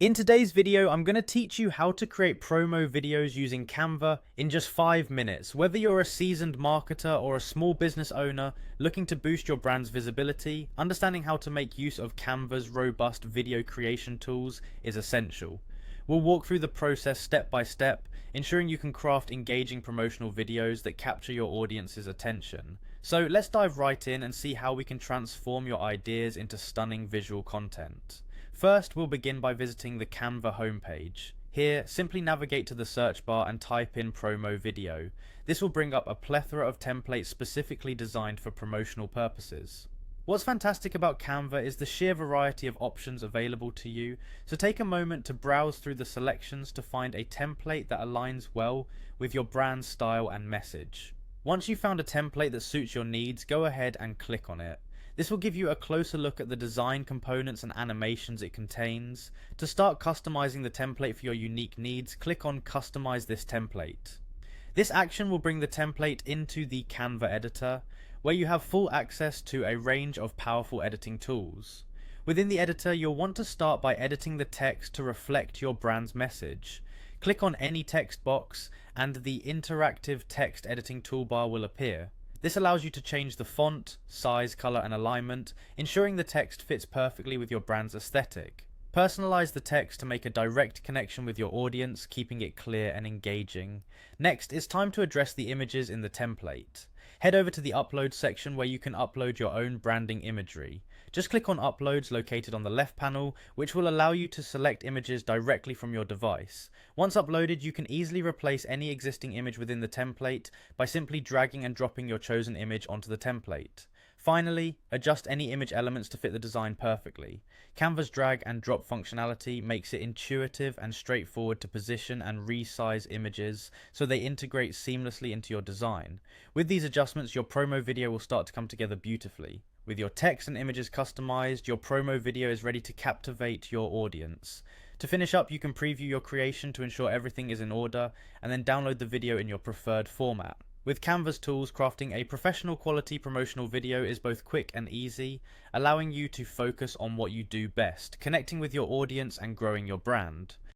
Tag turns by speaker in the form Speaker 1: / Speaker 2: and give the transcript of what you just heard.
Speaker 1: In today's video, I'm going to teach you how to create promo videos using Canva in just 5 minutes. Whether you're a seasoned marketer or a small business owner looking to boost your brand's visibility, understanding how to make use of Canva's robust video creation tools is essential. We'll walk through the process step by step, ensuring you can craft engaging promotional videos that capture your audience's attention. So let's dive right in and see how we can transform your ideas into stunning visual content. First, we'll begin by visiting the Canva homepage. Here, simply navigate to the search bar and type in promo video. This will bring up a plethora of templates specifically designed for promotional purposes. What's fantastic about Canva is the sheer variety of options available to you, so take a moment to browse through the selections to find a template that aligns well with your brand style and message. Once you've found a template that suits your needs, go ahead and click on it. This will give you a closer look at the design components and animations it contains. To start customizing the template for your unique needs, click on Customize this template. This action will bring the template into the Canva editor, where you have full access to a range of powerful editing tools. Within the editor, you'll want to start by editing the text to reflect your brand's message. Click on any text box and the interactive text editing toolbar will appear. This allows you to change the font, size, color, and alignment, ensuring the text fits perfectly with your brand's aesthetic. Personalize the text to make a direct connection with your audience, keeping it clear and engaging. Next, it's time to address the images in the template. Head over to the Upload section where you can upload your own branding imagery. Just click on Uploads located on the left panel, which will allow you to select images directly from your device. Once uploaded, you can easily replace any existing image within the template by simply dragging and dropping your chosen image onto the template. Finally, adjust any image elements to fit the design perfectly. Canva's drag and drop functionality makes it intuitive and straightforward to position and resize images so they integrate seamlessly into your design. With these adjustments, your promo video will start to come together beautifully. With your text and images customized, your promo video is ready to captivate your audience. To finish up, you can preview your creation to ensure everything is in order, and then download the video in your preferred format. With Canva's tools, crafting a professional quality promotional video is both quick and easy, allowing you to focus on what you do best, connecting with your audience and growing your brand.